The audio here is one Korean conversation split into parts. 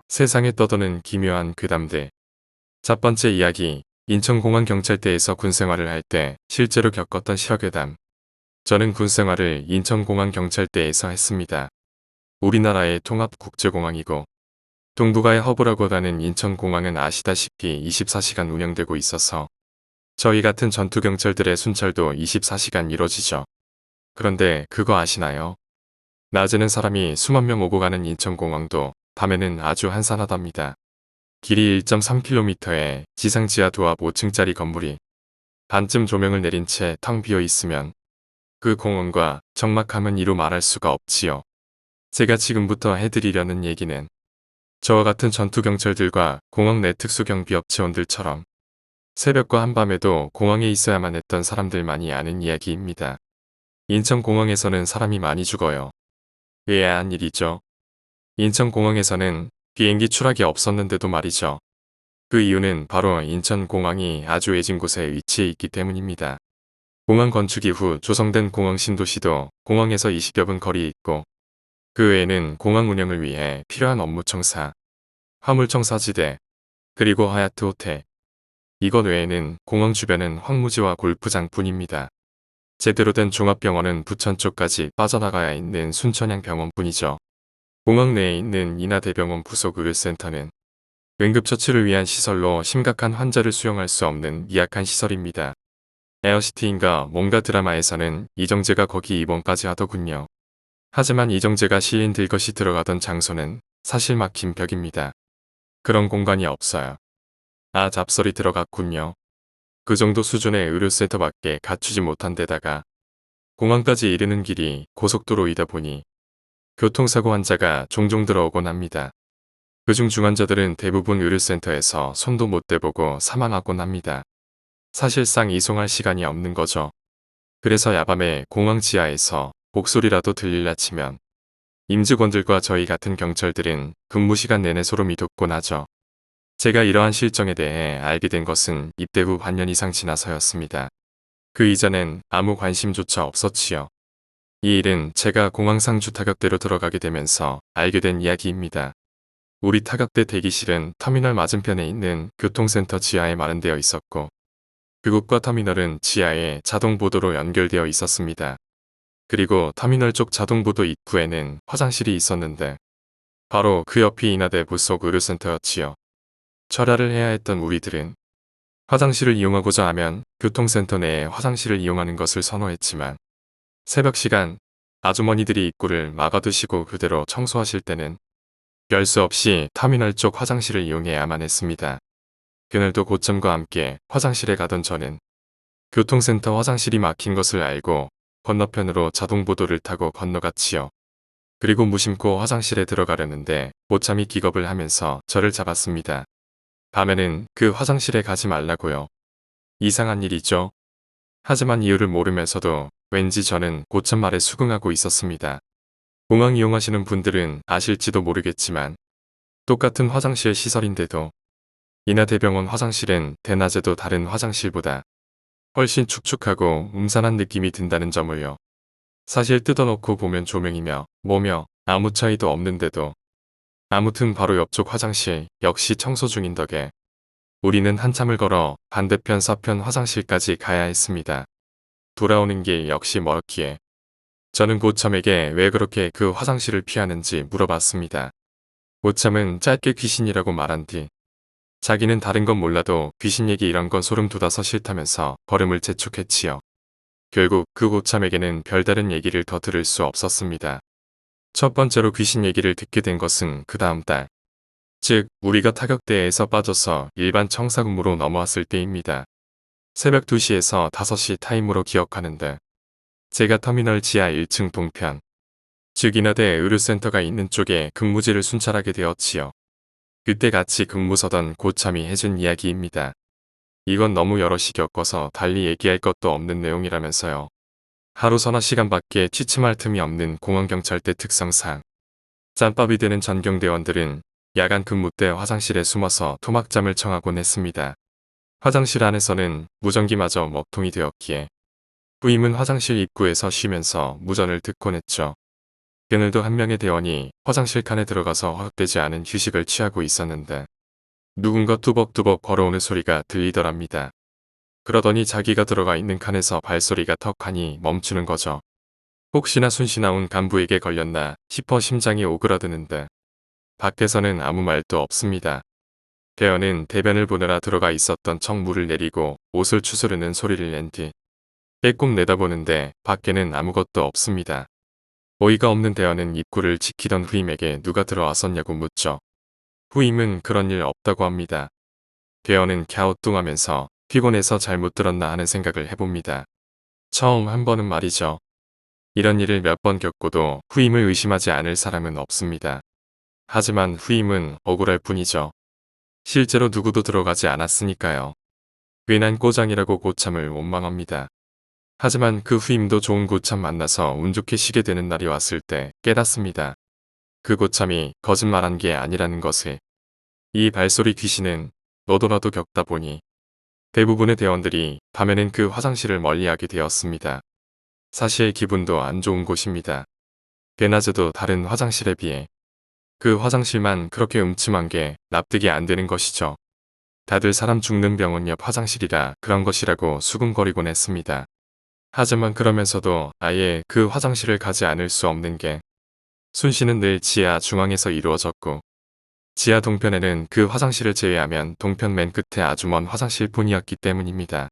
세상에 떠도는 기묘한 괴담들. 첫 번째 이야기, 인천공항경찰대에서 군생활을 할 때 실제로 겪었던 실화괴담. 저는 군생활을 인천공항경찰대에서 했습니다. 우리나라의 통합국제공항이고 동북아의 허브라고 하는 인천공항은 아시다시피 24시간 운영되고 있어서 저희 같은 전투경찰들의 순찰도 24시간 이뤄지죠. 그런데 그거 아시나요? 낮에는 사람이 수만 명 오고 가는 인천공항도 밤에는 아주 한산하답니다. 길이 1.3km에 지상 지하 도합 5층짜리 건물이 반쯤 조명을 내린 채 텅 비어 있으면 그 공원과 적막함은 이루 말할 수가 없지요. 제가 지금부터 해드리려는 얘기는 저와 같은 전투경찰들과 공항 내 특수경비업체원들처럼 새벽과 한밤에도 공항에 있어야만 했던 사람들만이 아는 이야기입니다. 인천공항에서는 사람이 많이 죽어요. 의아한 일이죠. 인천공항에서는 비행기 추락이 없었는데도 말이죠. 그 이유는 바로 인천공항이 아주 외진 곳에 위치해 있기 때문입니다. 공항 건축 이후 조성된 공항 신도시도 공항에서 20여 분 거리에 있고 그 외에는 공항 운영을 위해 필요한 업무청사, 화물청사지대, 그리고 하얏트 호텔. 이것 외에는 공항 주변은 황무지와 골프장 뿐입니다. 제대로 된 종합병원은 부천 쪽까지 빠져나가야 있는 순천향 병원뿐이죠. 공항 내에 있는 인하대병원 부속 의료센터는 응급처치를 위한 시설로 심각한 환자를 수용할 수 없는 미약한 시설입니다. 에어시티인가 뭔가 드라마에서는 이정재가 거기 입원까지 하더군요. 하지만 이정재가 시인 들것이 들어가던 장소는 사실 막힌 벽입니다. 그런 공간이 없어요. 아, 잡설이 들어갔군요. 그 정도 수준의 의료센터밖에 갖추지 못한 데다가 공항까지 이르는 길이 고속도로이다 보니 교통사고 환자가 종종 들어오곤 합니다. 그중 중환자들은 대부분 의료센터에서 손도 못 대보고 사망하곤 합니다. 사실상 이송할 시간이 없는 거죠. 그래서 야밤에 공항 지하에서 목소리라도 들릴라 치면 임직원들과 저희 같은 경찰들은 근무 시간 내내 소름이 돋곤 하죠. 제가 이러한 실정에 대해 알게 된 것은 입대 후 반년 이상 지나서였습니다. 그 이전엔 아무 관심조차 없었지요. 이 일은 제가 공항 상주 타격대로 들어가게 되면서 알게 된 이야기입니다. 우리 타격대 대기실은 터미널 맞은편에 있는 교통센터 지하에 마련되어 있었고 그곳과 터미널은 지하에 자동보도로 연결되어 있었습니다. 그리고 터미널 쪽 자동보도 입구에는 화장실이 있었는데 바로 그 옆이 인하대 부속 의료센터였지요. 철야를 해야 했던 우리들은 화장실을 이용하고자 하면 교통센터 내에 화장실을 이용하는 것을 선호했지만 새벽 시간 아주머니들이 입구를 막아두시고 그대로 청소하실 때는 별 수 없이 터미널 쪽 화장실을 이용해야만 했습니다. 그날도 고점과 함께 화장실에 가던 저는 교통센터 화장실이 막힌 것을 알고 건너편으로 자동보도를 타고 건너갔지요. 그리고 무심코 화장실에 들어가려는데 모참이 기겁을 하면서 저를 잡았습니다. 밤에는 그 화장실에 가지 말라고요. 이상한 일이죠. 하지만 이유를 모르면서도 왠지 저는 고참 말에 수긍하고 있었습니다. 공항 이용하시는 분들은 아실지도 모르겠지만 똑같은 화장실 시설인데도 인하대병원 화장실은 대낮에도 다른 화장실보다 훨씬 축축하고 음산한 느낌이 든다는 점을요. 사실 뜯어놓고 보면 조명이며 뭐며 아무 차이도 없는데도 아무튼 바로 옆쪽 화장실 역시 청소 중인 덕에 우리는 한참을 걸어 반대편 서편 화장실까지 가야 했습니다. 돌아오는 길 역시 멀기에 저는 고참에게 왜 그렇게 그 화장실을 피하는지 물어봤습니다. 고참은 짧게 귀신이라고 말한 뒤 자기는 다른 건 몰라도 귀신 얘기 이런 건 소름 돋아서 싫다면서 걸음을 재촉했지요. 결국 그 고참에게는 별다른 얘기를 더 들을 수 없었습니다. 첫 번째로 귀신 얘기를 듣게 된 것은 그 다음 달. 즉 우리가 타격대에서 빠져서 일반 청사근무로 넘어왔을 때입니다. 새벽 2시에서 5시 타임으로 기억하는데 제가 터미널 지하 1층 동편, 즉 인하대 의료센터가 있는 쪽에 근무지를 순찰하게 되었지요. 그때 같이 근무 서던 고참이 해준 이야기입니다. 이건 너무 여럿이 겪어서 달리 얘기할 것도 없는 내용이라면서요. 하루 서너 시간밖에 취침할 틈이 없는 공항경찰대 특성상 짬밥이 되는 전경대원들은 야간 근무 때 화장실에 숨어서 토막잠을 청하곤 했습니다. 화장실 안에서는 무전기마저 먹통이 되었기에 부임은 화장실 입구에서 쉬면서 무전을 듣곤 했죠. 그늘도 한 명의 대원이 화장실 칸에 들어가서 허락되지 않은 휴식을 취하고 있었는데 누군가 뚜벅뚜벅 걸어오는 소리가 들리더랍니다. 그러더니 자기가 들어가 있는 칸에서 발소리가 턱하니 멈추는 거죠. 혹시나 순시나온 간부에게 걸렸나 싶어 심장이 오그라드는데 밖에서는 아무 말도 없습니다. 대원은 대변을 보느라 들어가 있었던 청물을 내리고 옷을 추스르는 소리를 낸 뒤 빼꼼 내다보는데 밖에는 아무것도 없습니다. 어이가 없는 대원은 입구를 지키던 후임에게 누가 들어왔었냐고 묻죠. 후임은 그런 일 없다고 합니다. 대원은 갸우뚱하면서 피곤해서 잘못 들었나 하는 생각을 해봅니다. 처음 한 번은 말이죠. 이런 일을 몇 번 겪고도 후임을 의심하지 않을 사람은 없습니다. 하지만 후임은 억울할 뿐이죠. 실제로 누구도 들어가지 않았으니까요. 괜한 꼬장이라고 고참을 원망합니다. 하지만 그 후임도 좋은 고참 만나서 운 좋게 쉬게 되는 날이 왔을 때 깨닫습니다. 그 고참이 거짓말한 게 아니라는 것을. 이 발소리 귀신은 너도나도 겪다 보니 대부분의 대원들이 밤에는 그 화장실을 멀리하게 되었습니다. 사실 기분도 안 좋은 곳입니다. 대낮에도 다른 화장실에 비해 그 화장실만 그렇게 음침한 게 납득이 안 되는 것이죠. 다들 사람 죽는 병원 옆 화장실이라 그런 것이라고 수군거리곤 했습니다. 하지만 그러면서도 아예 그 화장실을 가지 않을 수 없는 게 순시는 늘 지하 중앙에서 이루어졌고 지하 동편에는 그 화장실을 제외하면 동편 맨 끝에 아주 먼 화장실뿐이었기 때문입니다.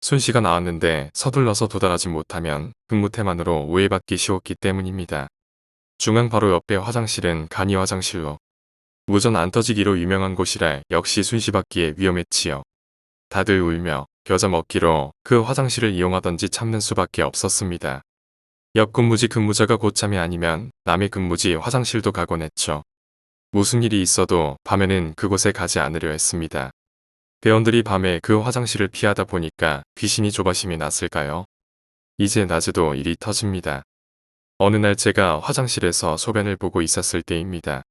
순시가 나왔는데 서둘러서 도달하지 못하면 근무태만으로 오해받기 쉬웠기 때문입니다. 중앙 바로 옆에 화장실은 간이 화장실로 무전 안 터지기로 유명한 곳이라 역시 순시받기에 위험했지요. 다들 울며 겨자 먹기로 그 화장실을 이용하던지 참는 수밖에 없었습니다. 옆 근무지 근무자가 고참이 아니면 남의 근무지 화장실도 가곤 했죠. 무슨 일이 있어도 밤에는 그곳에 가지 않으려 했습니다. 대원들이 밤에 그 화장실을 피하다 보니까 귀신이 조바심이 났을까요? 이제 낮에도 일이 터집니다. 어느 날 제가 화장실에서 소변을 보고 있었을 때입니다.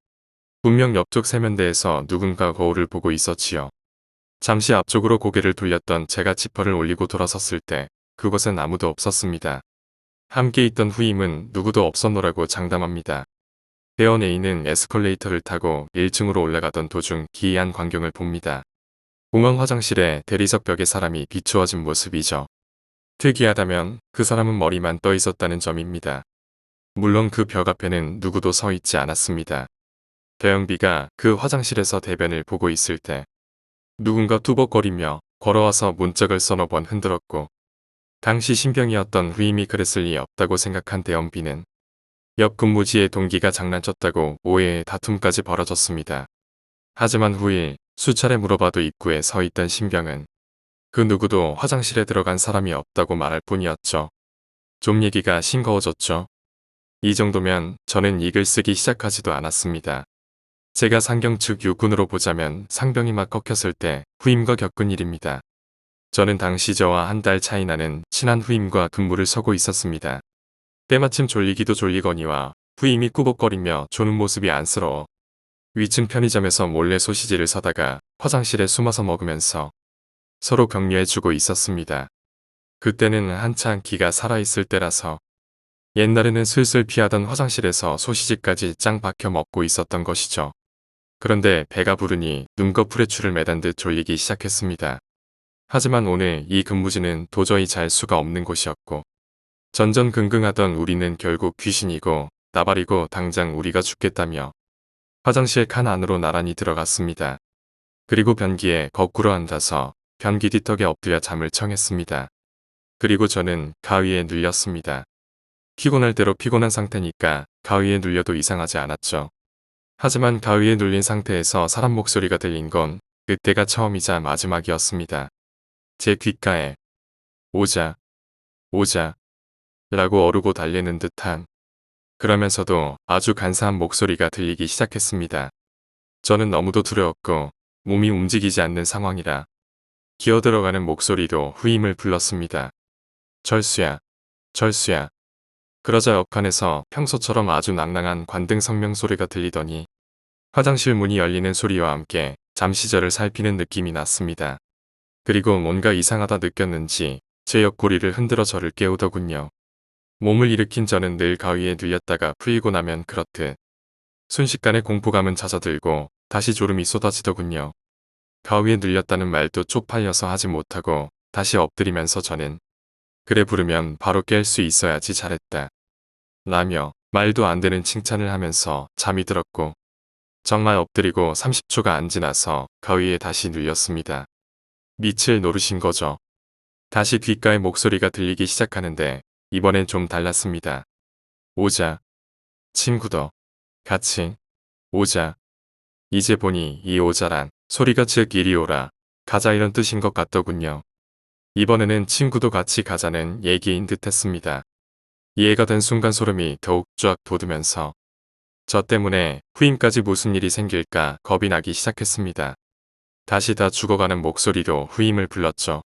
분명 옆쪽 세면대에서 누군가 거울을 보고 있었지요. 잠시 앞쪽으로 고개를 돌렸던 제가 지퍼를 올리고 돌아섰을 때 그곳엔 아무도 없었습니다. 함께 있던 후임은 누구도 없었노라고 장담합니다. 대원 A는 에스컬레이터를 타고 1층으로 올라가던 도중 기이한 광경을 봅니다. 공항 화장실에 대리석 벽에 사람이 비추어진 모습이죠. 특이하다면 그 사람은 머리만 떠 있었다는 점입니다. 물론 그 벽 앞에는 누구도 서 있지 않았습니다. 대영비가 그 화장실에서 대변을 보고 있을 때 누군가 투벅거리며 걸어와서 문짝을 서너 번 흔들었고 당시 신병이었던 후임이 그랬을 리 없다고 생각한 대영비는 옆 근무지의 동기가 장난쳤다고 오해의 다툼까지 벌어졌습니다. 하지만 후일 수차례 물어봐도 입구에 서 있던 신병은 그 누구도 화장실에 들어간 사람이 없다고 말할 뿐이었죠. 좀 얘기가 싱거워졌죠. 이 정도면 저는 이글 쓰기 시작하지도 않았습니다. 제가 상경 측 육군으로 보자면 상병이 막 꺾였을 때 후임과 겪은 일입니다. 저는 당시 저와 한 달 차이 나는 친한 후임과 근무를 서고 있었습니다. 때마침 졸리기도 졸리거니와 후임이 꾸벅거리며 조는 모습이 안쓰러워 위층 편의점에서 몰래 소시지를 사다가 화장실에 숨어서 먹으면서 서로 격려해주고 있었습니다. 그때는 한창 기가 살아있을 때라서 옛날에는 슬슬 피하던 화장실에서 소시지까지 짱 박혀 먹고 있었던 것이죠. 그런데 배가 부르니 눈꺼풀에 줄을 매단 듯 졸리기 시작했습니다. 하지만 오늘 이 근무지는 도저히 잘 수가 없는 곳이었고 전전긍긍하던 우리는 결국 귀신이고 나발이고 당장 우리가 죽겠다며 화장실 칸 안으로 나란히 들어갔습니다. 그리고 변기에 거꾸로 앉아서 변기 뒤턱에 엎드려 잠을 청했습니다. 그리고 저는 가위에 눌렸습니다. 피곤할 대로 피곤한 상태니까 가위에 눌려도 이상하지 않았죠. 하지만 가위에 눌린 상태에서 사람 목소리가 들린 건 그때가 처음이자 마지막이었습니다. 제 귓가에 오자, 오자 라고 어르고 달래는 듯한 그러면서도 아주 간사한 목소리가 들리기 시작했습니다. 저는 너무도 두려웠고 몸이 움직이지 않는 상황이라 기어들어가는 목소리로 후임을 불렀습니다. 철수야, 철수야. 그러자 옆칸에서 평소처럼 아주 낭낭한 관등 성명 소리가 들리더니 화장실 문이 열리는 소리와 함께 잠시 저를 살피는 느낌이 났습니다. 그리고 뭔가 이상하다 느꼈는지 제 옆구리를 흔들어 저를 깨우더군요. 몸을 일으킨 저는 늘 가위에 눌렸다가 풀리고 나면 그렇듯 순식간에 공포감은 잦아들고 다시 졸음이 쏟아지더군요. 가위에 눌렸다는 말도 쪽팔려서 하지 못하고 다시 엎드리면서 저는 그래 부르면 바로 깰 수 있어야지 잘했다 라며 말도 안 되는 칭찬을 하면서 잠이 들었고 정말 엎드리고 30초가 안 지나서 가위에 다시 눌렸습니다. 밑을 노르신 거죠. 다시 귓가에 목소리가 들리기 시작하는데 이번엔 좀 달랐습니다. 오자. 친구도 같이 오자. 이제 보니 이 오자란 소리가 즉 이리 오라 가자 이런 뜻인 것 같더군요. 이번에는 친구도 같이 가자는 얘기인 듯 했습니다. 이해가 된 순간 소름이 더욱 쫙 돋으면서 저 때문에 후임까지 무슨 일이 생길까 겁이 나기 시작했습니다. 다시 다 죽어가는 목소리로 후임을 불렀죠.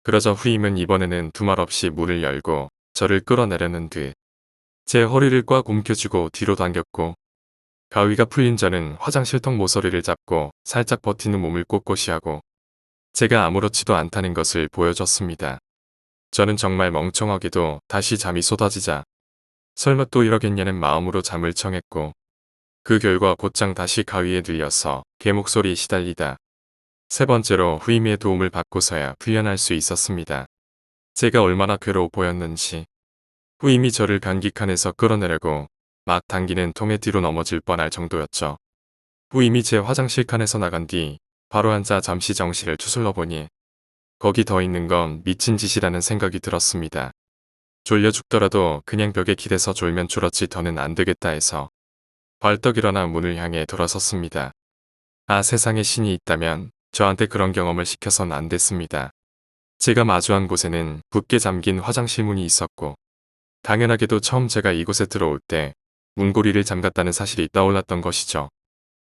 그러자 후임은 이번에는 두말 없이 문을 열고 저를 끌어내려는 듯 제 허리를 꽉 움켜쥐고 뒤로 당겼고 가위가 풀린 저는 화장실턱 모서리를 잡고 살짝 버티는 몸을 꼿꼿이 하고 제가 아무렇지도 않다는 것을 보여줬습니다. 저는 정말 멍청하게도 다시 잠이 쏟아지자 설마 또 이러겠냐는 마음으로 잠을 청했고 그 결과 곧장 다시 가위에 눌려서 개 목소리에 시달리다 세 번째로 후임의 도움을 받고서야 풀려날 수 있었습니다. 제가 얼마나 괴로워 보였는지 후임이 저를 변기칸에서 끌어내려고 막 당기는 통에 뒤로 넘어질 뻔할 정도였죠. 후임이 제 화장실 칸에서 나간 뒤 바로 앉아 잠시 정신을 추슬러 보니 거기 더 있는 건 미친 짓이라는 생각이 들었습니다. 졸려 죽더라도 그냥 벽에 기대서 졸면 졸었지 더는 안 되겠다 해서 벌떡 일어나 문을 향해 돌아섰습니다. 아 세상에 신이 있다면 저한테 그런 경험을 시켜선 안 됐습니다. 제가 마주한 곳에는 굳게 잠긴 화장실 문이 있었고 당연하게도 처음 제가 이곳에 들어올 때 문고리를 잠갔다는 사실이 떠올랐던 것이죠.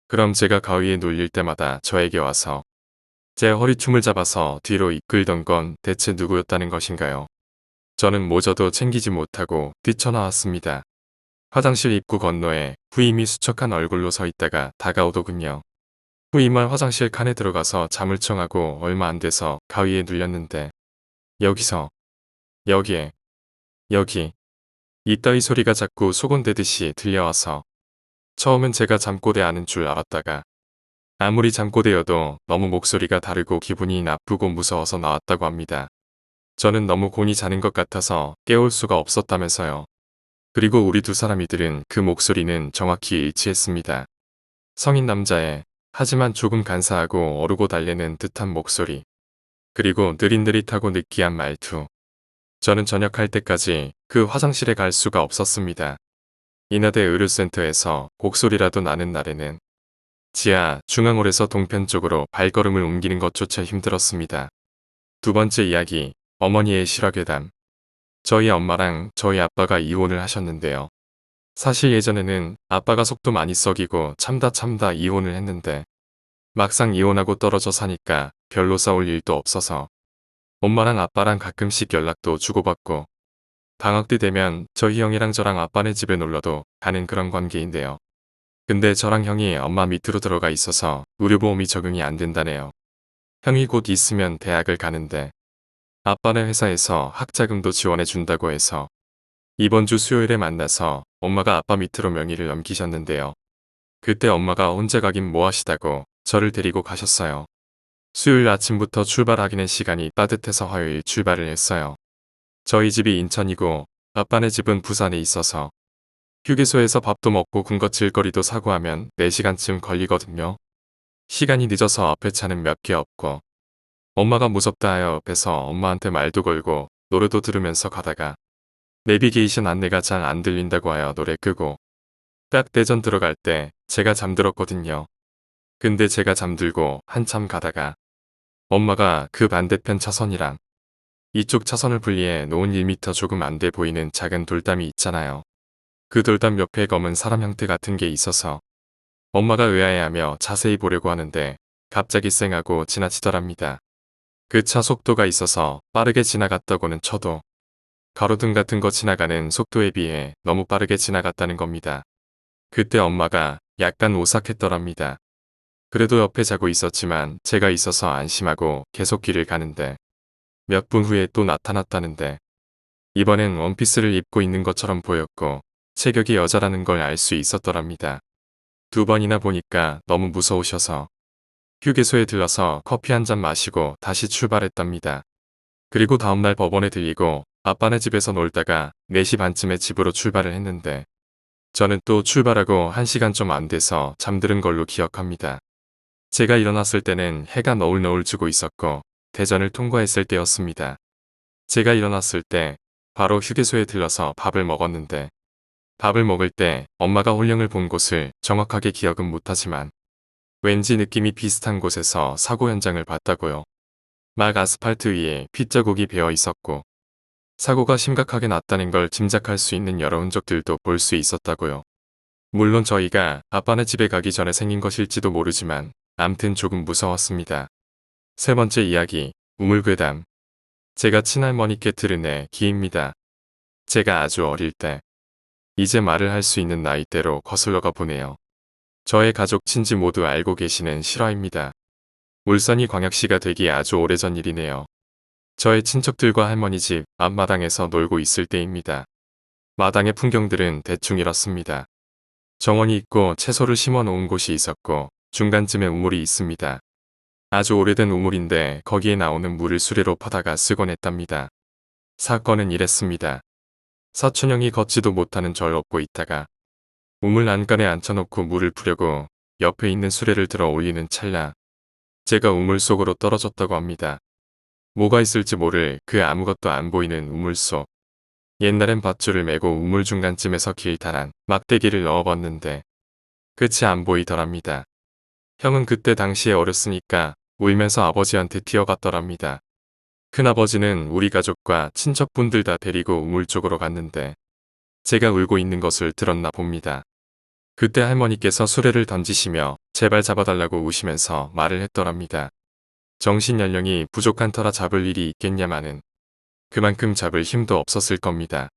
그럼 제가 가위에 눌릴 때마다 저에게 와서 제 허리춤을 잡아서 뒤로 이끌던 건 대체 누구였다는 것인가요? 저는 모자도 챙기지 못하고 뛰쳐나왔습니다. 화장실 입구 건너에 후임이 수척한 얼굴로 서 있다가 다가오더군요. 후임은 화장실 칸에 들어가서 잠을 청하고 얼마 안 돼서 가위에 눌렸는데 여기서 여기에 여기 이따위 소리가 자꾸 소곤대듯이 들려와서 처음엔 제가 잠꼬대 하는 줄 알았다가 아무리 잠꼬대여도 너무 목소리가 다르고 기분이 나쁘고 무서워서 나왔다고 합니다. 저는 너무 곤히 자는 것 같아서 깨울 수가 없었다면서요. 그리고 우리 두 사람이들은 그 목소리는 정확히 일치했습니다. 성인 남자의 하지만 조금 간사하고 어르고 달래는 듯한 목소리. 그리고 느릿느릿하고 느끼한 말투. 저는 전역할 때까지 그 화장실에 갈 수가 없었습니다. 인하대 의료센터에서 곡소리라도 나는 날에는 지하 중앙홀에서 동편 쪽으로 발걸음을 옮기는 것조차 힘들었습니다. 두 번째 이야기, 어머니의 실화괴담. 저희 엄마랑 저희 아빠가 이혼을 하셨는데요. 사실 예전에는 아빠가 속도 많이 썩이고 참다 이혼을 했는데 막상 이혼하고 떨어져 사니까 별로 싸울 일도 없어서 엄마랑 아빠랑 가끔씩 연락도 주고받고 방학 때 되면 저희 형이랑 저랑 아빠네 집에 놀러도 가는 그런 관계인데요. 근데 저랑 형이 엄마 밑으로 들어가 있어서 의료보험이 적용이 안 된다네요. 형이 곧 있으면 대학을 가는데 아빠네 회사에서 학자금도 지원해 준다고 해서 이번 주 수요일에 만나서 엄마가 아빠 밑으로 명의를 넘기셨는데요. 그때 엄마가 혼자 가긴 뭐하시다고 저를 데리고 가셨어요. 수요일 아침부터 출발하기는 시간이 빠듯해서 화요일 출발을 했어요. 저희 집이 인천이고 아빠네 집은 부산에 있어서 휴게소에서 밥도 먹고 군것질거리도 사고 하면 4시간쯤 걸리거든요. 시간이 늦어서 앞에 차는 몇 개 없고 엄마가 무섭다 하여 옆에서 엄마한테 말도 걸고 노래도 들으면서 가다가 내비게이션 안내가 잘 안 들린다고 하여 노래 끄고 딱 대전 들어갈 때 제가 잠들었거든요. 근데 제가 잠들고 한참 가다가 엄마가 그 반대편 차선이랑 이쪽 차선을 분리해 놓은 1m 조금 안 돼 보이는 작은 돌담이 있잖아요. 그 돌담 옆에 검은 사람 형태 같은 게 있어서 엄마가 의아해하며 자세히 보려고 하는데 갑자기 쌩하고 지나치더랍니다. 그 차 속도가 있어서 빠르게 지나갔다고는 쳐도 가로등 같은 거 지나가는 속도에 비해 너무 빠르게 지나갔다는 겁니다. 그때 엄마가 약간 오싹했더랍니다. 그래도 옆에 자고 있었지만 제가 있어서 안심하고 계속 길을 가는데 몇 분 후에 또 나타났다는데 이번엔 원피스를 입고 있는 것처럼 보였고 체격이 여자라는 걸 알 수 있었더랍니다. 두 번이나 보니까 너무 무서우셔서 휴게소에 들러서 커피 한 잔 마시고 다시 출발했답니다. 그리고 다음날 법원에 들리고 아빠네 집에서 놀다가 4시 반쯤에 집으로 출발을 했는데 저는 또 출발하고 1시간 좀 안 돼서 잠들은 걸로 기억합니다. 제가 일어났을 때는 해가 너울너울 지고 있었고 대전을 통과했을 때였습니다. 제가 일어났을 때 바로 휴게소에 들러서 밥을 먹었는데 밥을 먹을 때 엄마가 홀령을 본 곳을 정확하게 기억은 못하지만 왠지 느낌이 비슷한 곳에서 사고 현장을 봤다고요. 막 아스팔트 위에 핏자국이 배어 있었고 사고가 심각하게 났다는 걸 짐작할 수 있는 여러 흔적들도 볼 수 있었다고요. 물론 저희가 아빠네 집에 가기 전에 생긴 것일지도 모르지만 암튼 조금 무서웠습니다. 세 번째 이야기, 우물괴담. 제가 친할머니께 들은 얘기입니다. 제가 아주 어릴 때, 이제 말을 할 수 있는 나이대로 거슬러가 보네요. 저의 가족 친지 모두 알고 계시는 실화입니다. 울산이 광역시가 되기 아주 오래전 일이네요. 저의 친척들과 할머니 집 앞마당에서 놀고 있을 때입니다. 마당의 풍경들은 대충 이렇습니다. 정원이 있고 채소를 심어 놓은 곳이 있었고 중간쯤에 우물이 있습니다. 아주 오래된 우물인데 거기에 나오는 물을 수레로 퍼다가 쓰곤 했답니다. 사건은 이랬습니다. 사촌형이 걷지도 못하는 절 업고 있다가 우물 안간에 앉혀놓고 물을 푸려고 옆에 있는 수레를 들어 올리는 찰나 제가 우물 속으로 떨어졌다고 합니다. 뭐가 있을지 모를 그 아무것도 안 보이는 우물 속. 옛날엔 밧줄을 메고 우물 중간쯤에서 길다란 막대기를 넣어봤는데 끝이 안 보이더랍니다. 형은 그때 당시에 어렸으니까 울면서 아버지한테 뛰어갔더랍니다. 큰아버지는 우리 가족과 친척분들 다 데리고 우물 쪽으로 갔는데 제가 울고 있는 것을 들었나 봅니다. 그때 할머니께서 수레를 던지시며 제발 잡아달라고 우시면서 말을 했더랍니다. 정신연령이 부족한 터라 잡을 일이 있겠냐마는 그만큼 잡을 힘도 없었을 겁니다.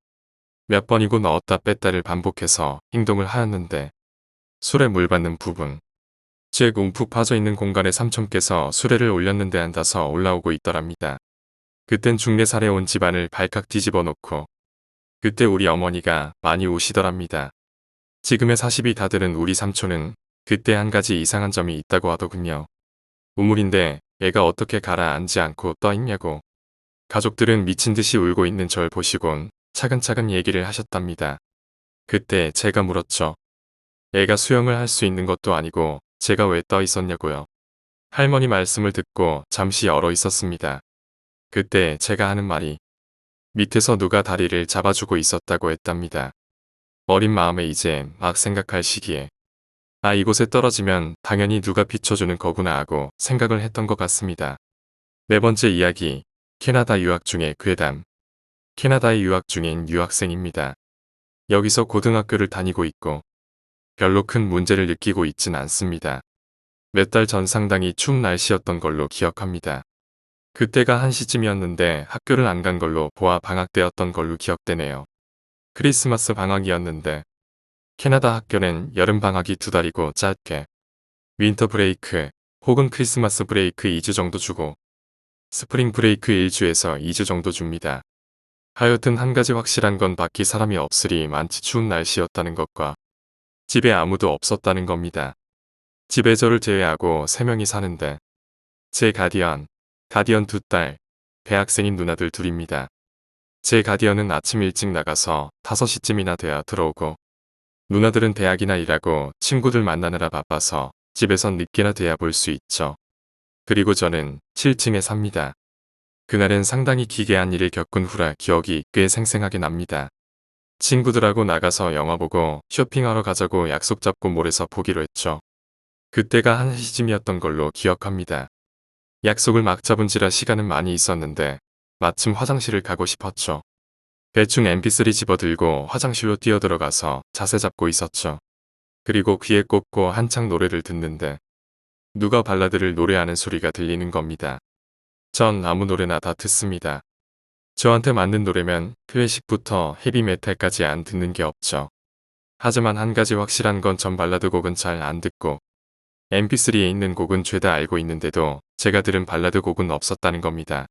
몇 번이고 넣었다 뺐다를 반복해서 행동을 하였는데 수레 물 받는 부분 즉 움푹 파져있는 공간에 삼촌께서 수레를 올렸는데 앉아서 올라오고 있더랍니다. 그땐 중내살에 온 집안을 발칵 뒤집어 놓고 그때 우리 어머니가 많이 우시더랍니다. 지금의 40이 다 되는 우리 삼촌은 그때 한 가지 이상한 점이 있다고 하더군요. 우물인데 애가 어떻게 가라앉지 않고 떠있냐고. 가족들은 미친 듯이 울고 있는 절 보시곤 차근차근 얘기를 하셨답니다. 그때 제가 물었죠. 애가 수영을 할 수 있는 것도 아니고 제가 왜 떠 있었냐고요. 할머니 말씀을 듣고 잠시 얼어 있었습니다. 그때 제가 하는 말이 밑에서 누가 다리를 잡아주고 있었다고 했답니다. 어린 마음에 이제 막 생각할 시기에 아 이곳에 떨어지면 당연히 누가 비춰주는 거구나 하고 생각을 했던 것 같습니다. 네 번째 이야기, 캐나다 유학 중의 괴담. 캐나다에 유학 중인 유학생입니다. 여기서 고등학교를 다니고 있고 별로 큰 문제를 느끼고 있진 않습니다. 몇 달 전 상당히 추운 날씨였던 걸로 기억합니다. 그때가 1시쯤이었는데 학교를 안 간 걸로 보아 방학 때였던 걸로 기억되네요. 크리스마스 방학이었는데 캐나다 학교는 여름 방학이 2달이고 짧게 윈터 브레이크 혹은 크리스마스 브레이크 2주 정도 주고 스프링 브레이크 1주에서 2주 정도 줍니다. 하여튼 한 가지 확실한 건 밖에 사람이 없으리 많지 추운 날씨였다는 것과 집에 아무도 없었다는 겁니다. 집에 저를 제외하고 3명이 사는데 제 가디언 2딸, 대학생인 누나들 둘입니다. 제 가디언은 아침 일찍 나가서 5시쯤이나 돼야 들어오고 누나들은 대학이나 일하고 친구들 만나느라 바빠서 집에선 늦게나 돼야 볼 수 있죠. 그리고 저는 7층에 삽니다. 그날은 상당히 기괴한 일을 겪은 후라 기억이 꽤 생생하게 납니다. 친구들하고 나가서 영화 보고 쇼핑하러 가자고 약속 잡고 몰에서 보기로 했죠. 그때가 1시쯤이었던 걸로 기억합니다. 약속을 막 잡은지라 시간은 많이 있었는데 마침 화장실을 가고 싶었죠. 대충 mp3 집어들고 화장실로 뛰어들어가서 자세 잡고 있었죠. 그리고 귀에 꽂고 한창 노래를 듣는데 누가 발라드를 노래하는 소리가 들리는 겁니다. 전 아무 노래나 다 듣습니다. 저한테 맞는 노래면 클래식부터 헤비메탈까지 안 듣는 게 없죠. 하지만 한 가지 확실한 건 전 발라드 곡은 잘 안 듣고 mp3에 있는 곡은 죄다 알고 있는데도 제가 들은 발라드 곡은 없었다는 겁니다.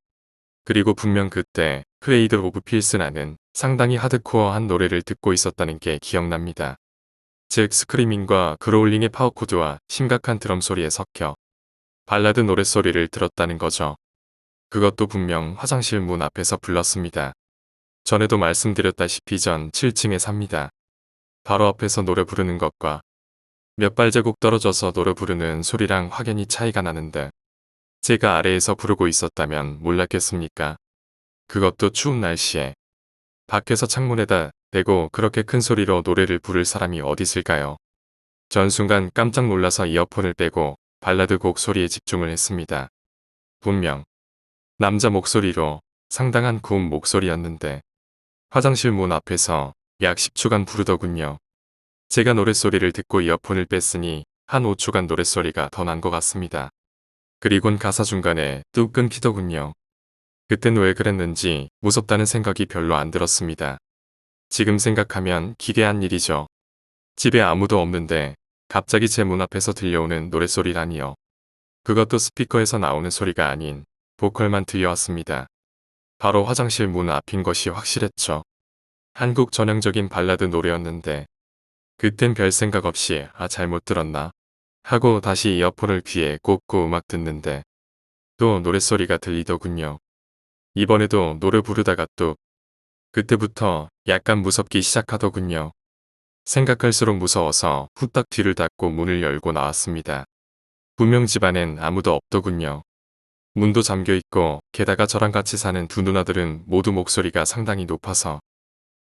그리고 분명 그때 크레이드 오브 필스라는 상당히 하드코어한 노래를 듣고 있었다는 게 기억납니다. 즉 스크리밍과 그로울링의 파워 코드와 심각한 드럼 소리에 섞여 발라드 노랫소리를 들었다는 거죠. 그것도 분명 화장실 문 앞에서 불렀습니다. 전에도 말씀드렸다시피 전 7층에 삽니다. 바로 앞에서 노래 부르는 것과 몇 발자국 떨어져서 노래 부르는 소리랑 확연히 차이가 나는데 제가 아래에서 부르고 있었다면 몰랐겠습니까? 그것도 추운 날씨에 밖에서 창문에다 대고 그렇게 큰 소리로 노래를 부를 사람이 어디 있을까요? 전 순간 깜짝 놀라서 이어폰을 빼고 발라드 곡 소리에 집중을 했습니다. 분명 남자 목소리로 상당한 고음 목소리였는데 화장실 문 앞에서 약 10초간 부르더군요. 제가 노랫소리를 듣고 이어폰을 뺐으니 한 5초간 노랫소리가 더 난 것 같습니다. 그리곤 가사 중간에 뚝 끊기더군요. 그땐 왜 그랬는지 무섭다는 생각이 별로 안 들었습니다. 지금 생각하면 기괴한 일이죠. 집에 아무도 없는데 갑자기 제 문 앞에서 들려오는 노랫소리라니요. 그것도 스피커에서 나오는 소리가 아닌 보컬만 들려왔습니다. 바로 화장실 문 앞인 것이 확실했죠. 한국 전형적인 발라드 노래였는데 그땐 별 생각 없이 잘못 들었나 하고 다시 이어폰을 귀에 꽂고 음악 듣는데 또 노랫소리가 들리더군요. 이번에도 노래 부르다가 또 그때부터 약간 무섭기 시작하더군요. 생각할수록 무서워서 후딱 뒤를 닫고 문을 열고 나왔습니다. 분명 집안엔 아무도 없더군요. 문도 잠겨있고 게다가 저랑 같이 사는 두 누나들은 모두 목소리가 상당히 높아서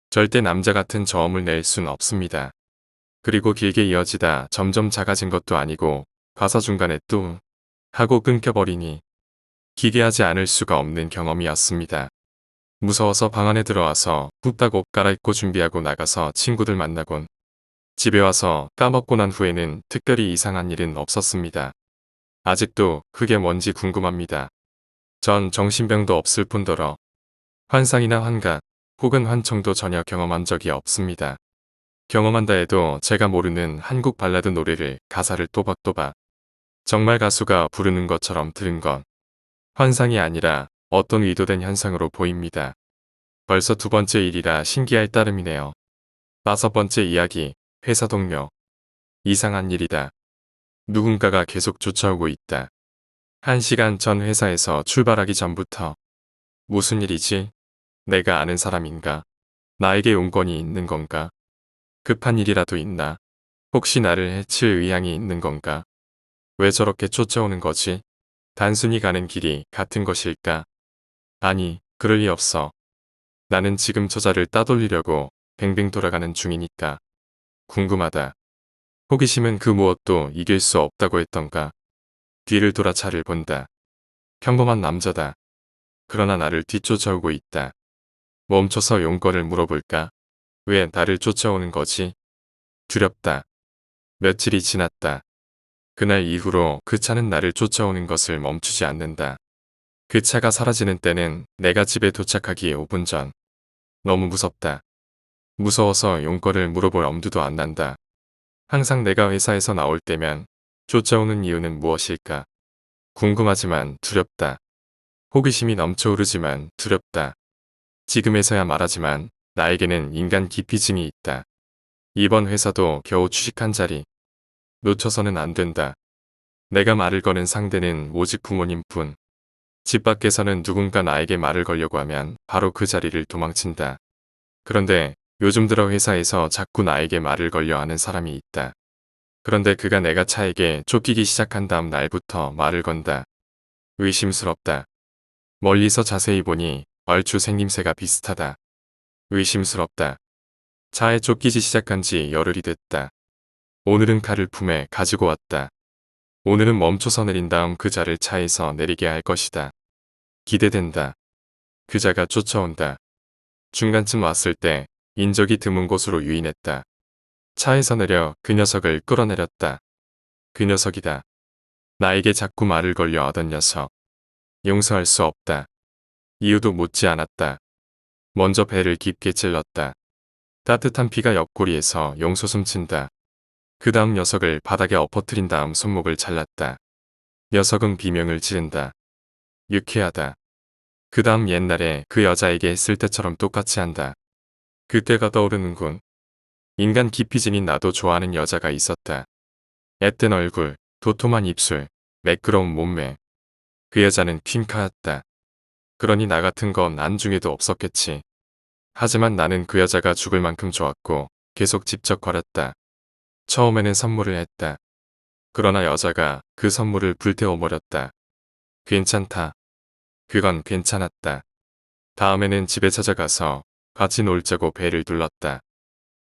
절대 남자 같은 저음을 낼 순 없습니다. 그리고 길게 이어지다 점점 작아진 것도 아니고 가사 중간에 또 하고 끊겨버리니 기괴하지 않을 수가 없는 경험이었습니다. 무서워서 방 안에 들어와서 후딱 옷 갈아입고 준비하고 나가서 친구들 만나곤 집에 와서 까먹고 난 후에는 특별히 이상한 일은 없었습니다. 아직도 그게 뭔지 궁금합니다. 전 정신병도 없을 뿐더러 환상이나 환각 혹은 환청도 전혀 경험한 적이 없습니다. 경험한다 해도 제가 모르는 한국 발라드 노래를 가사를 또박또박 정말 가수가 부르는 것처럼 들은 건 환상이 아니라 어떤 의도된 현상으로 보입니다. 벌써 두 번째 일이라 신기할 따름이네요. 다섯 번째 이야기, 회사 동료. 이상한 일이다. 누군가가 계속 쫓아오고 있다. 1시간 전 회사에서 출발하기 전부터 무슨 일이지? 내가 아는 사람인가? 나에게 용건이 있는 건가? 급한 일이라도 있나? 혹시 나를 해칠 의향이 있는 건가? 왜 저렇게 쫓아오는 거지? 단순히 가는 길이 같은 것일까? 아니, 그럴 리 없어. 나는 지금 저자를 따돌리려고 뱅뱅 돌아가는 중이니까. 궁금하다. 호기심은 그 무엇도 이길 수 없다고 했던가. 뒤를 돌아 차를 본다. 평범한 남자다. 그러나 나를 뒤쫓아오고 있다. 멈춰서 용건을 물어볼까? 왜 나를 쫓아오는 거지? 두렵다. 며칠이 지났다. 그날 이후로 그 차는 나를 쫓아오는 것을 멈추지 않는다. 그 차가 사라지는 때는 내가 집에 도착하기에 5분 전. 너무 무섭다. 무서워서 용건을 물어볼 엄두도 안 난다. 항상 내가 회사에서 나올 때면 쫓아오는 이유는 무엇일까? 궁금하지만 두렵다. 호기심이 넘쳐오르지만 두렵다. 지금에서야 말하지만 나에게는 인간 기피증이 있다. 이번 회사도 겨우 취직한 자리. 놓쳐서는 안 된다. 내가 말을 거는 상대는 오직 부모님뿐. 집 밖에서는 누군가 나에게 말을 걸려고 하면 바로 그 자리를 도망친다. 그런데 요즘 들어 회사에서 자꾸 나에게 말을 걸려 하는 사람이 있다. 그런데 그가 내가 차에게 쫓기기 시작한 다음 날부터 말을 건다. 의심스럽다. 멀리서 자세히 보니 얼추 생김새가 비슷하다. 의심스럽다. 차에 쫓기지 시작한 지 열흘이 됐다. 오늘은 칼을 품에 가지고 왔다. 오늘은 멈춰서 내린 다음 그자를 차에서 내리게 할 것이다. 기대된다. 그자가 쫓아온다. 중간쯤 왔을 때 인적이 드문 곳으로 유인했다. 차에서 내려 그 녀석을 끌어내렸다. 그 녀석이다. 나에게 자꾸 말을 걸려 하던 녀석. 용서할 수 없다. 이유도 묻지 않았다. 먼저 배를 깊게 찔렀다. 따뜻한 피가 옆구리에서 용솟음 친다. 그 다음 녀석을 바닥에 엎어뜨린 다음 손목을 잘랐다. 녀석은 비명을 지른다. 유쾌하다. 그 다음 옛날에 그 여자에게 했을 때처럼 똑같이 한다. 그때가 떠오르는군. 인간 깊이 지닌 나도 좋아하는 여자가 있었다. 앳된 얼굴, 도톰한 입술, 매끄러운 몸매. 그 여자는 퀸카였다. 그러니 나 같은 건 안중에도 없었겠지. 하지만 나는 그 여자가 죽을 만큼 좋았고 계속 집적거렸다. 처음에는 선물을 했다. 그러나 여자가 그 선물을 불태워버렸다. 괜찮다. 그건 괜찮았다. 다음에는 집에 찾아가서 같이 놀자고 배를 둘렀다.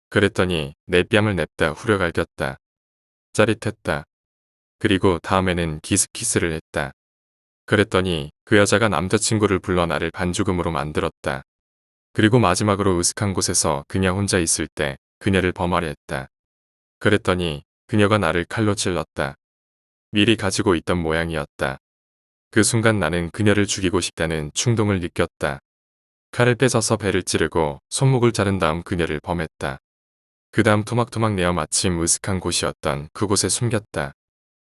그랬더니 내 뺨을 냅다 후려갈겼다. 짜릿했다. 그리고 다음에는 키스를 했다. 그랬더니 그 여자가 남자친구를 불러 나를 반죽음으로 만들었다. 그리고 마지막으로 으슥한 곳에서 그녀 혼자 있을 때 그녀를 범하려 했다. 그랬더니 그녀가 나를 칼로 찔렀다. 미리 가지고 있던 모양이었다. 그 순간 나는 그녀를 죽이고 싶다는 충동을 느꼈다. 칼을 빼서서 배를 찌르고 손목을 자른 다음 그녀를 범했다. 그 다음 토막토막 내어 마침 으슥한 곳이었던 그곳에 숨겼다.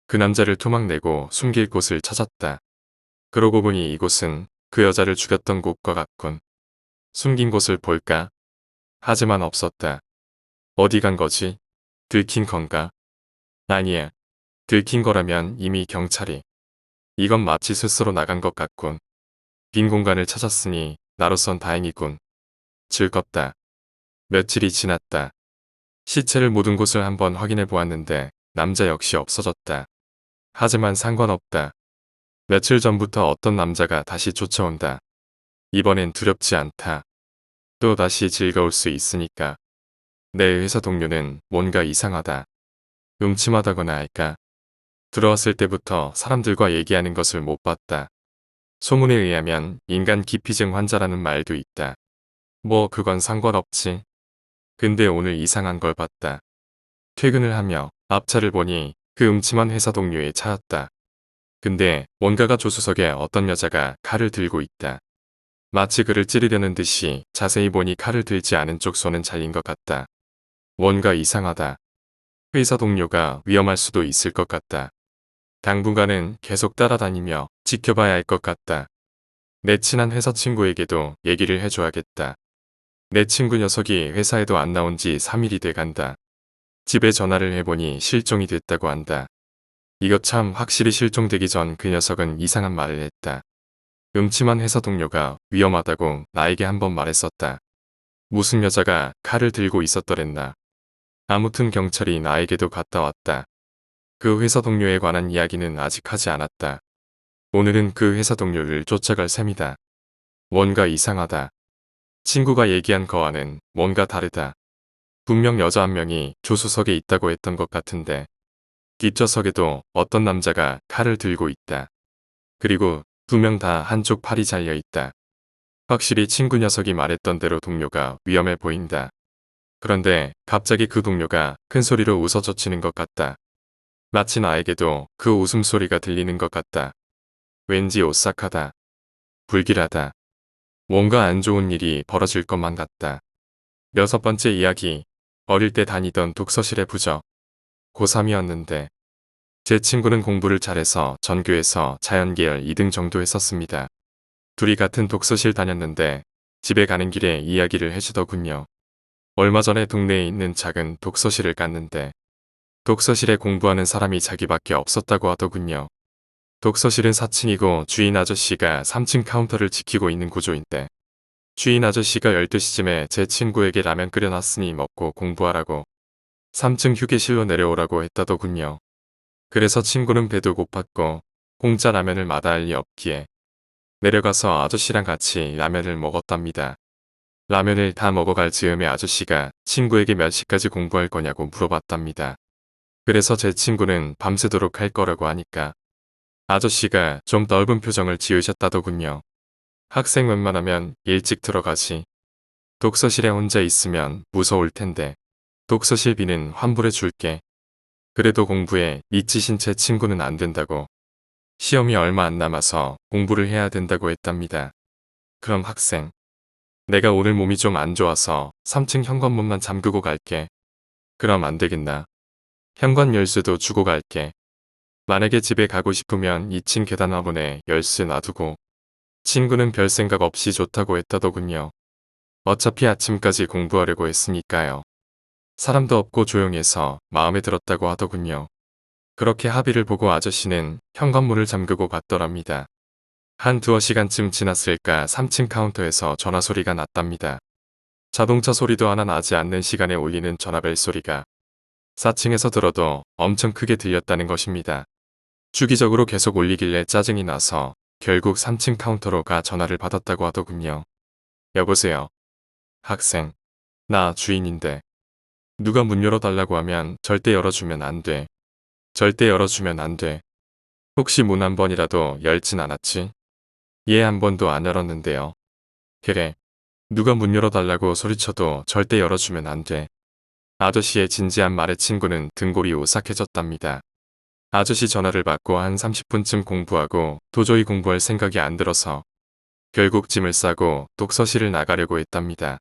그 남자를 토막내고 숨길 곳을 찾았다. 그러고 보니 이곳은 그 여자를 죽였던 곳과 같군. 숨긴 곳을 볼까? 하지만 없었다. 어디 간 거지? 들킨 건가? 아니야. 들킨 거라면 이미 경찰이. 이건 마치 스스로 나간 것 같군. 빈 공간을 찾았으니 나로선 다행이군. 즐겁다. 며칠이 지났다. 시체를 묻은 곳을 한번 확인해 보았는데 남자 역시 없어졌다. 하지만 상관없다. 며칠 전부터 어떤 남자가 다시 쫓아온다. 이번엔 두렵지 않다. 또 다시 즐거울 수 있으니까. 내 회사 동료는 뭔가 이상하다. 음침하다거나 할까. 들어왔을 때부터 사람들과 얘기하는 것을 못 봤다. 소문에 의하면 인간 기피증 환자라는 말도 있다. 뭐 그건 상관없지. 근데 오늘 이상한 걸 봤다. 퇴근을 하며 앞차를 보니 그 음침한 회사 동료의 차였다. 근데 뭔가가 조수석에 어떤 여자가 칼을 들고 있다. 마치 그를 찌르려는 듯이 자세히 보니 칼을 들지 않은 쪽 손은 잘린 것 같다. 뭔가 이상하다. 회사 동료가 위험할 수도 있을 것 같다. 당분간은 계속 따라다니며 지켜봐야 할 것 같다. 내 친한 회사 친구에게도 얘기를 해줘야겠다. 내 친구 녀석이 회사에도 안 나온 지 3일이 돼간다. 집에 전화를 해보니 실종이 됐다고 한다. 이거 참 확실히 실종되기 전 그 녀석은 이상한 말을 했다. 음침한 회사 동료가 위험하다고 나에게 한번 말했었다. 무슨 여자가 칼을 들고 있었더랬나. 아무튼 경찰이 나에게도 갔다 왔다. 그 회사 동료에 관한 이야기는 아직 하지 않았다. 오늘은 그 회사 동료를 쫓아갈 셈이다. 뭔가 이상하다. 친구가 얘기한 거와는 뭔가 다르다. 분명 여자 한 명이 조수석에 있다고 했던 것 같은데 뒷좌석에도 어떤 남자가 칼을 들고 있다. 그리고 두 명 다 한쪽 팔이 잘려 있다. 확실히 친구 녀석이 말했던 대로 동료가 위험해 보인다. 그런데 갑자기 그 동료가 큰 소리로 웃어젖히는 것 같다. 마치 나에게도 그 웃음소리가 들리는 것 같다. 왠지 오싹하다. 불길하다. 뭔가 안 좋은 일이 벌어질 것만 같다. 6번째 이야기. 어릴 때 다니던 독서실의 부적. 고3이었는데 제 친구는 공부를 잘해서 전교에서 자연계열 2등 정도 했었습니다. 둘이 같은 독서실 다녔는데 집에 가는 길에 이야기를 해주더군요. 얼마 전에 동네에 있는 작은 독서실을 갔는데 독서실에 공부하는 사람이 자기밖에 없었다고 하더군요. 독서실은 4층이고 주인 아저씨가 3층 카운터를 지키고 있는 구조인데 주인 아저씨가 12시쯤에 제 친구에게 라면 끓여놨으니 먹고 공부하라고 3층 휴게실로 내려오라고 했다더군요. 그래서 친구는 배도 고팠고 공짜 라면을 마다할 리 없기에 내려가서 아저씨랑 같이 라면을 먹었답니다. 라면을 다 먹어갈 즈음에 아저씨가 친구에게 몇 시까지 공부할 거냐고 물어봤답니다. 그래서 제 친구는 밤새도록 할 거라고 하니까 아저씨가 좀 넓은 표정을 지으셨다더군요. 학생 웬만하면 일찍 들어가지. 독서실에 혼자 있으면 무서울 텐데 독서실비는 환불해 줄게. 그래도 공부에 미치신 제 친구는 안 된다고. 시험이 얼마 안 남아서 공부를 해야 된다고 했답니다. 그럼 학생. 내가 오늘 몸이 좀 안 좋아서 3층 현관문만 잠그고 갈게. 그럼 안 되겠나? 현관 열쇠도 주고 갈게. 만약에 집에 가고 싶으면 2층 계단 화분에 열쇠 놔두고. 친구는 별 생각 없이 좋다고 했다더군요. 어차피 아침까지 공부하려고 했으니까요. 사람도 없고 조용해서 마음에 들었다고 하더군요. 그렇게 합의를 보고 아저씨는 현관문을 잠그고 갔더랍니다. 한 두어 시간쯤 지났을까 3층 카운터에서 전화 소리가 났답니다. 자동차 소리도 하나 나지 않는 시간에 울리는 전화벨 소리가 4층에서 들어도 엄청 크게 들렸다는 것입니다. 주기적으로 계속 울리길래 짜증이 나서 결국 3층 카운터로 가 전화를 받았다고 하더군요. 여보세요. 학생. 나 주인인데. 누가 문 열어달라고 하면 절대 열어주면 안 돼. 절대 열어주면 안 돼. 혹시 문 한 번이라도 열진 않았지? 예, 한 번도 안 열었는데요. 그래. 누가 문 열어달라고 소리쳐도 절대 열어주면 안 돼. 아저씨의 진지한 말에 친구는 등골이 오싹해졌답니다. 아저씨 전화를 받고 한 30분쯤 공부하고 도저히 공부할 생각이 안 들어서 결국 짐을 싸고 독서실을 나가려고 했답니다.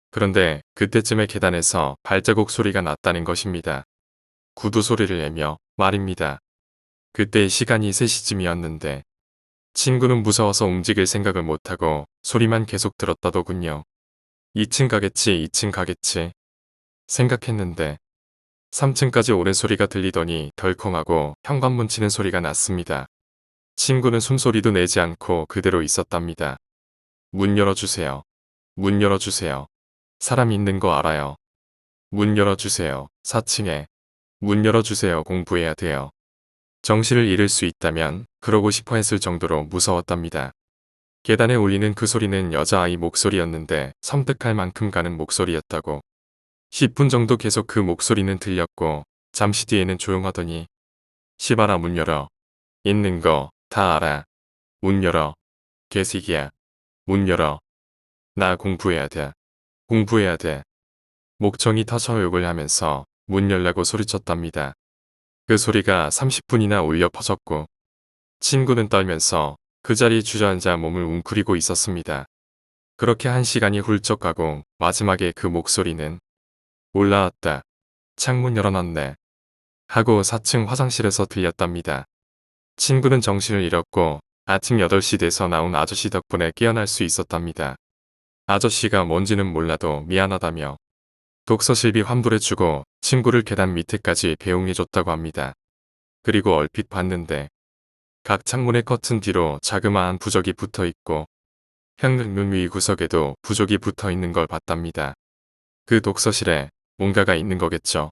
그런데 그때쯤에 계단에서 발자국 소리가 났다는 것입니다. 구두 소리를 내며 말입니다. 그때 시간이 3시쯤이었는데 친구는 무서워서 움직일 생각을 못하고 소리만 계속 들었다더군요. 2층 가겠지, 2층 가겠지 생각했는데 3층까지 오는 소리가 들리더니 덜컹하고 현관문 치는 소리가 났습니다. 친구는 숨소리도 내지 않고 그대로 있었답니다. 문 열어주세요. 문 열어주세요. 사람 있는 거 알아요. 문 열어주세요. 4층에. 문 열어주세요. 공부해야 돼요. 정신을 잃을 수 있다면 그러고 싶어 했을 정도로 무서웠답니다. 계단에 울리는 그 소리는 여자아이 목소리였는데 섬뜩할 만큼 가는 목소리였다고. 10분 정도 계속 그 목소리는 들렸고 잠시 뒤에는 조용하더니 시발아 문 열어. 있는 거 다 알아. 문 열어. 개새끼야. 문 열어. 나 공부해야 돼. 공부해야 돼. 목청이 터져 욕을 하면서 문 열라고 소리쳤답니다. 그 소리가 30분이나 울려 퍼졌고 친구는 떨면서 그 자리에 주저앉아 몸을 웅크리고 있었습니다. 그렇게 1시간이 훌쩍 가고 마지막에 그 목소리는 올라왔다. 창문 열어놨네. 하고 4층 화장실에서 들렸답니다. 친구는 정신을 잃었고 아침 8시 돼서 나온 아저씨 덕분에 깨어날 수 있었답니다. 아저씨가 뭔지는 몰라도 미안하다며 독서실비 환불해주고 친구를 계단 밑에까지 배웅해줬다고 합니다. 그리고 얼핏 봤는데 각 창문의 커튼 뒤로 자그마한 부적이 붙어있고 현관문 위 구석에도 부적이 붙어있는 걸 봤답니다. 그 독서실에 뭔가가 있는 거겠죠.